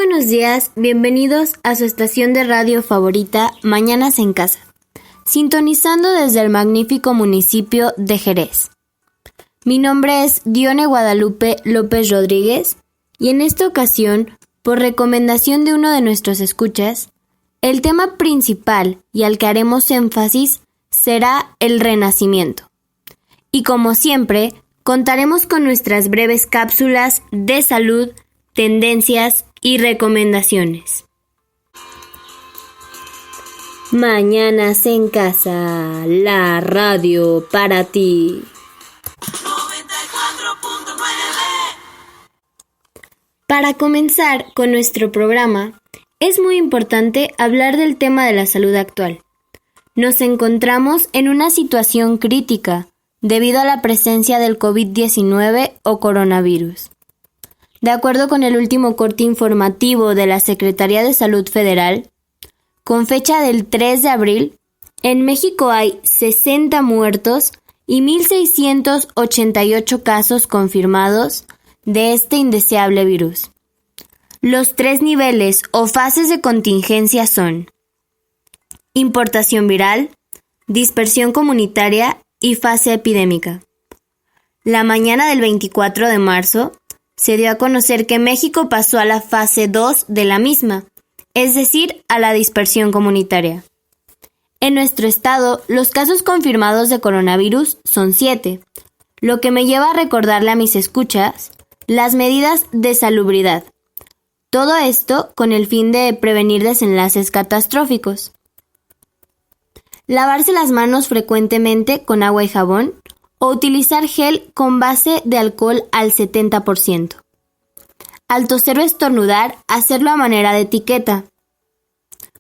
buenos días, bienvenidos a su estación de radio favorita, Mañanas en Casa, sintonizando desde el magnífico municipio de Jerez. Mi nombre es Dione Guadalupe López Rodríguez y en esta ocasión, por recomendación de uno de nuestros escuchas, el tema principal y al que haremos énfasis será el renacimiento. Y como siempre, contaremos con nuestras breves cápsulas de salud, tendencias y recomendaciones. Mañanas en Casa, la radio para ti. 94.9. Para comenzar con nuestro programa, es muy importante hablar del tema de la salud actual. Nos encontramos en una situación crítica debido a la presencia del COVID-19 o coronavirus. De acuerdo con el último corte informativo de la Secretaría de Salud Federal, con fecha del 3 de abril, en México hay 60 muertos y 1,688 casos confirmados de este indeseable virus. Los 3 niveles o fases de contingencia son importación viral, dispersión comunitaria y fase epidémica. La mañana del 24 de marzo se dio a conocer que México pasó a la fase 2 de la misma, es decir, a la dispersión comunitaria. En nuestro estado, los casos confirmados de coronavirus son 7, lo que me lleva a recordarle a mis escuchas las medidas de salubridad. Todo esto con el fin de prevenir desenlaces catastróficos. Lavarse las manos frecuentemente con agua y jabón o utilizar gel con base de alcohol al 70%. Al toser o estornudar, hacerlo a manera de etiqueta.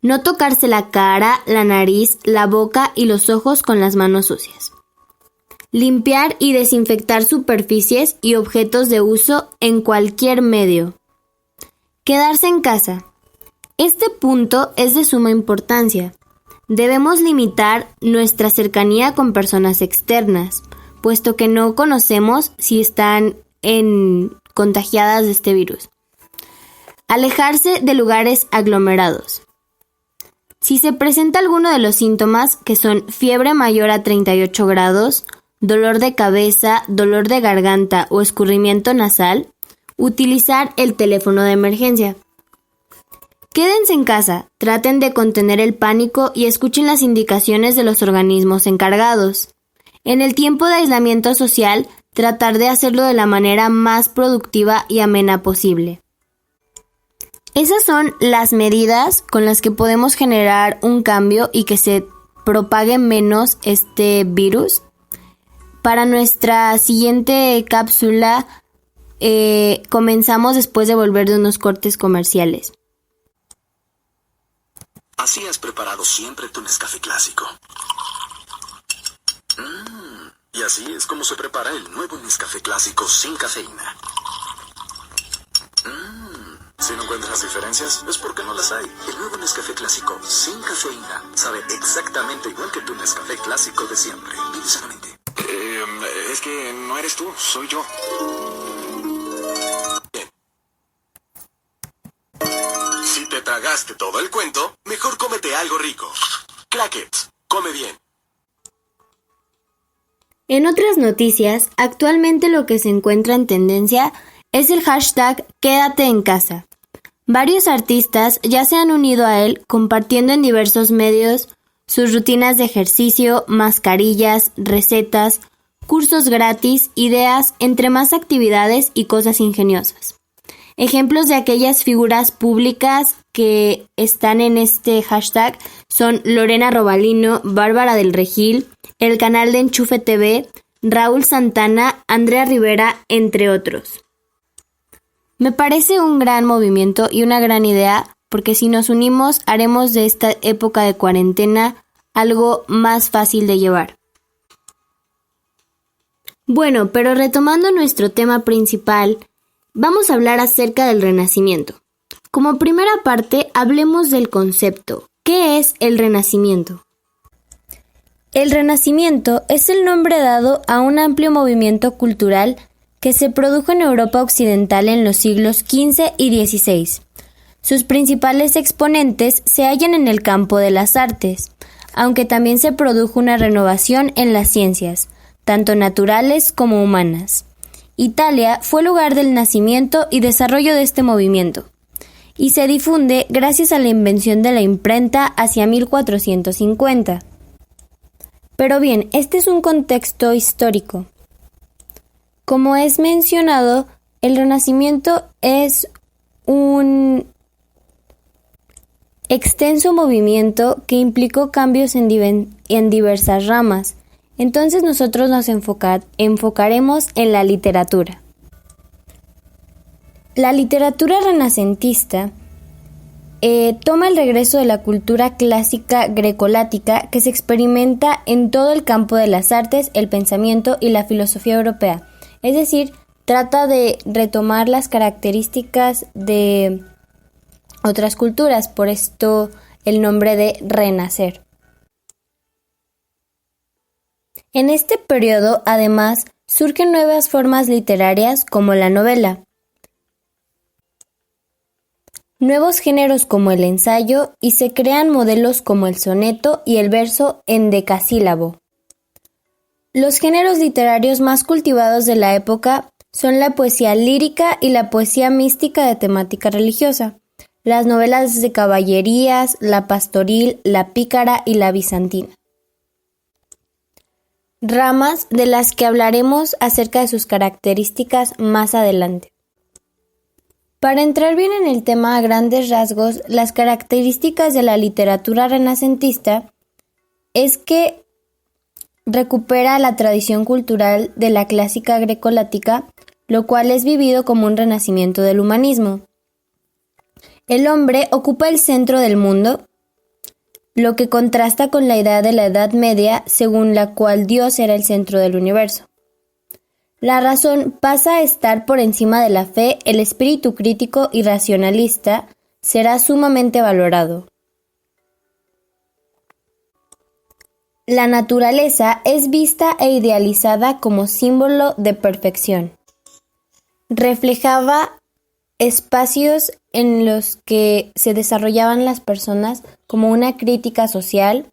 No tocarse la cara, la nariz, la boca y los ojos con las manos sucias. Limpiar y desinfectar superficies y objetos de uso en cualquier medio. Quedarse en casa. Este punto es de suma importancia. Debemos limitar nuestra cercanía con personas externas, puesto que no conocemos si están contagiadas de este virus. Alejarse de lugares aglomerados. Si se presenta alguno de los síntomas, que son fiebre mayor a 38 grados, dolor de cabeza, dolor de garganta o escurrimiento nasal, utilizar el teléfono de emergencia. Quédense en casa, traten de contener el pánico y escuchen las indicaciones de los organismos encargados. En el tiempo de aislamiento social, tratar de hacerlo de la manera más productiva y amena posible. Esas son las medidas con las que podemos generar un cambio y que se propague menos este virus. Para nuestra siguiente cápsula, comenzamos después de volver de unos cortes comerciales. Así has preparado siempre tu Nescafé clásico. Y así es como se prepara el nuevo Nescafé clásico sin cafeína. Si no encuentras diferencias, es porque no las hay. El nuevo Nescafé clásico sin cafeína sabe exactamente igual que tu Nescafé clásico de siempre. Vive sanamente. Es que no eres tú, soy yo. Bien. Si te tragaste todo el cuento, mejor cómete algo rico. Crackers, come bien. En otras noticias, actualmente lo que se encuentra en tendencia es el hashtag Quédate en casa. Varios artistas ya se han unido a él compartiendo en diversos medios sus rutinas de ejercicio, mascarillas, recetas, cursos gratis, ideas, entre más actividades y cosas ingeniosas. Ejemplos de aquellas figuras públicas que están en este hashtag son Lorena Robalino, Bárbara del Regil, el canal de Enchufe TV, Raúl Santana, Andrea Rivera, entre otros. Me parece un gran movimiento y una gran idea, porque si nos unimos haremos de esta época de cuarentena algo más fácil de llevar. Bueno, pero retomando nuestro tema principal, vamos a hablar acerca del Renacimiento. Como primera parte, hablemos del concepto. ¿Qué es el Renacimiento? El Renacimiento es el nombre dado a un amplio movimiento cultural que se produjo en Europa Occidental en los siglos XV y XVI. Sus principales exponentes se hallan en el campo de las artes, aunque también se produjo una renovación en las ciencias, tanto naturales como humanas. Italia fue lugar del nacimiento y desarrollo de este movimiento, y se difunde gracias a la invención de la imprenta hacia 1450. Pero bien, este es un contexto histórico. Como es mencionado, el Renacimiento es un extenso movimiento que implicó cambios en diversas ramas. Entonces nosotros nos enfocaremos en la literatura. La literatura renacentista toma el regreso de la cultura clásica grecolática que se experimenta en todo el campo de las artes, el pensamiento y la filosofía europea. Es decir, trata de retomar las características de otras culturas, por esto el nombre de renacer. En este periodo, además, surgen nuevas formas literarias como la novela, nuevos géneros como el ensayo y se crean modelos como el soneto y el verso en decasílabo. Los géneros literarios más cultivados de la época son la poesía lírica y la poesía mística de temática religiosa, las novelas de caballerías, la pastoril, la pícara y la bizantina. Ramas de las que hablaremos acerca de sus características más adelante. Para entrar bien en el tema a grandes rasgos, las características de la literatura renacentista es que recupera la tradición cultural de la clásica grecolática, lo cual es vivido como un renacimiento del humanismo. El hombre ocupa el centro del mundo, lo que contrasta con la idea de la Edad Media, según la cual Dios era el centro del universo. La razón pasa a estar por encima de la fe, el espíritu crítico y racionalista será sumamente valorado. La naturaleza es vista e idealizada como símbolo de perfección. Reflejaba espacios en los que se desarrollaban las personas como una crítica social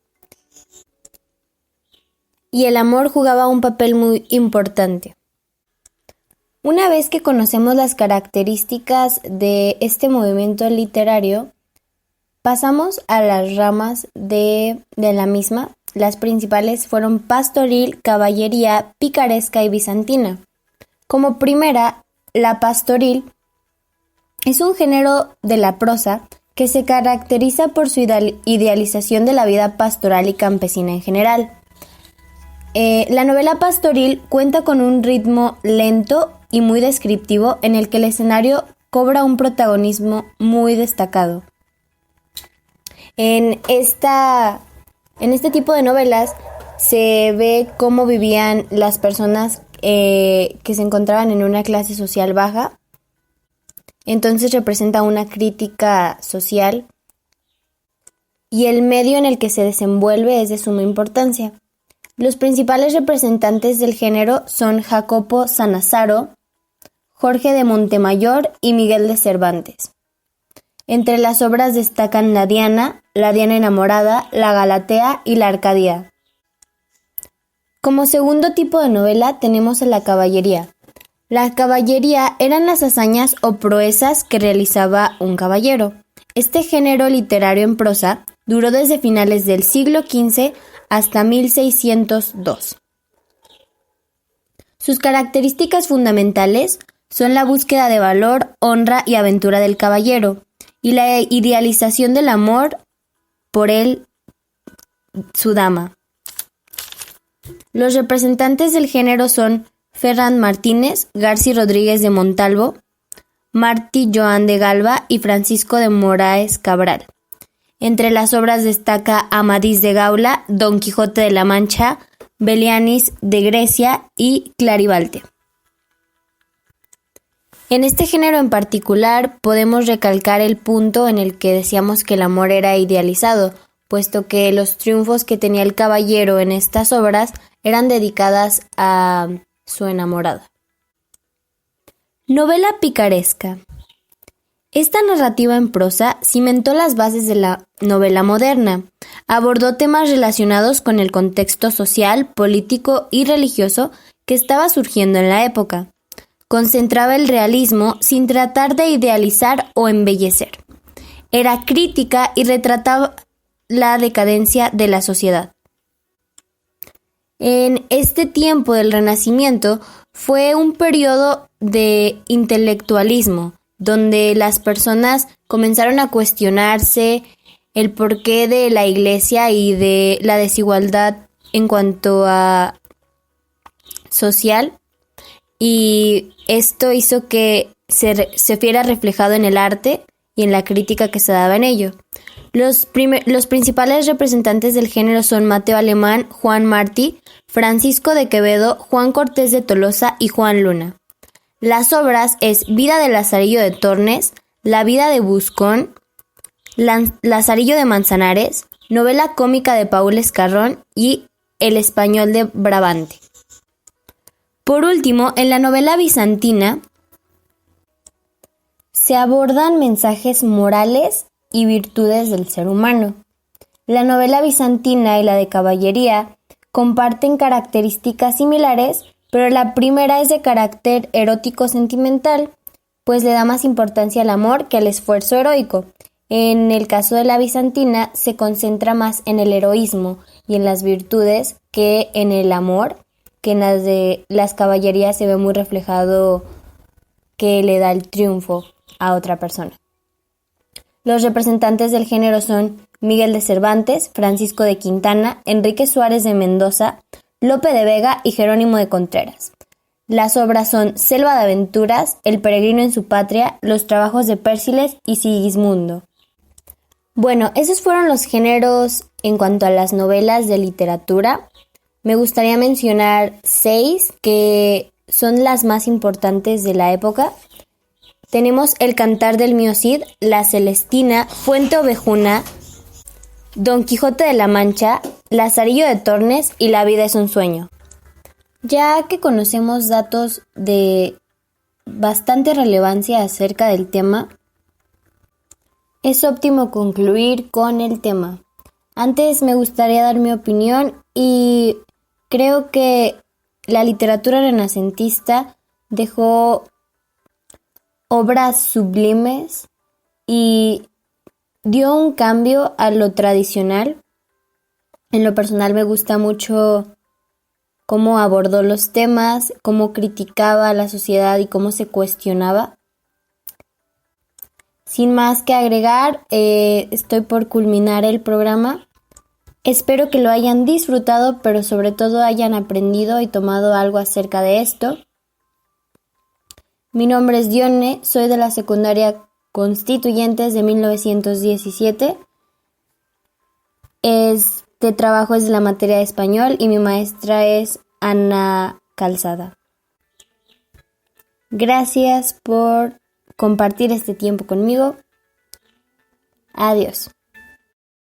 y el amor jugaba un papel muy importante. Una vez que conocemos las características de este movimiento literario, pasamos a las ramas de la misma. Las principales fueron pastoril, caballería, picaresca y bizantina. Como primera, la pastoril es un género de la prosa que se caracteriza por su idealización de la vida pastoral y campesina en general. La novela pastoril cuenta con un ritmo lento y muy descriptivo en el que el escenario cobra un protagonismo muy destacado. En este tipo de novelas se ve cómo vivían las personas que se encontraban en una clase social baja. Entonces representa una crítica social y el medio en el que se desenvuelve es de suma importancia. Los principales representantes del género son Jacopo Sannazaro, Jorge de Montemayor y Miguel de Cervantes. Entre las obras destacan La Diana enamorada, La Galatea y La Arcadia. Como segundo tipo de novela tenemos a la caballería. La caballería eran las hazañas o proezas que realizaba un caballero. Este género literario en prosa duró desde finales del siglo XV hasta 1602. Sus características fundamentales son la búsqueda de valor, honra y aventura del caballero, y la idealización del amor por él, su dama. Los representantes del género son Ferran Martínez, Garci Rodríguez de Montalvo, Martí Joan de Galba y Francisco de Moraes Cabral. Entre las obras destaca Amadís de Gaula, Don Quijote de la Mancha, Belianis de Grecia y Clarivalte. En este género en particular podemos recalcar el punto en el que decíamos que el amor era idealizado, puesto que los triunfos que tenía el caballero en estas obras eran dedicadas a su enamorada. Novela picaresca. Esta narrativa en prosa cimentó las bases de la novela moderna, abordó temas relacionados con el contexto social, político y religioso que estaba surgiendo en la época. Concentraba el realismo sin tratar de idealizar o embellecer. Era crítica y retrataba la decadencia de la sociedad. En este tiempo del Renacimiento fue un periodo de intelectualismo, donde las personas comenzaron a cuestionarse el porqué de la Iglesia y de la desigualdad en cuanto a social, y esto hizo que se viera reflejado en el arte y en la crítica que se daba en ello. Los principales representantes del género son Mateo Alemán, Juan Martí, Francisco de Quevedo, Juan Cortés de Tolosa y Juan Luna. Las obras es Vida de Lazarillo de Tornes, La vida de Buscón, Lazarillo de Manzanares, novela cómica de Paul Escarrón y El español de Brabante. Por último, en la novela bizantina se abordan mensajes morales y virtudes del ser humano. La novela bizantina y la de caballería comparten características similares, pero la primera es de carácter erótico sentimental, pues le da más importancia al amor que al esfuerzo heroico. En el caso de la bizantina se concentra más en el heroísmo y en las virtudes que en el amor, que en las de las caballerías se ve muy reflejado que le da el triunfo a otra persona. Los representantes del género son Miguel de Cervantes, Francisco de Quintana, Enrique Suárez de Mendoza, Lope de Vega y Jerónimo de Contreras. Las obras son Selva de Aventuras, El peregrino en su patria, Los trabajos de Pérsiles y Sigismundo. Bueno, esos fueron los géneros en cuanto a las novelas de literatura. Me gustaría mencionar 6 que son las más importantes de la época. Tenemos El cantar del mío Cid, La Celestina, Fuente Ovejuna, Don Quijote de la Mancha, Lazarillo de Tornes y La vida es un sueño. Ya que conocemos datos de bastante relevancia acerca del tema, es óptimo concluir con el tema. Antes me gustaría dar mi opinión y creo que la literatura renacentista dejó obras sublimes y dio un cambio a lo tradicional. En lo personal me gusta mucho cómo abordó los temas, cómo criticaba a la sociedad y cómo se cuestionaba. Sin más que agregar, estoy por culminar el programa. Espero que lo hayan disfrutado, pero sobre todo hayan aprendido y tomado algo acerca de esto. Mi nombre es Dione, soy de la secundaria Constituyentes de 1917. Este trabajo es de la materia de español y mi maestra es Ana Calzada. Gracias por compartir este tiempo conmigo. Adiós.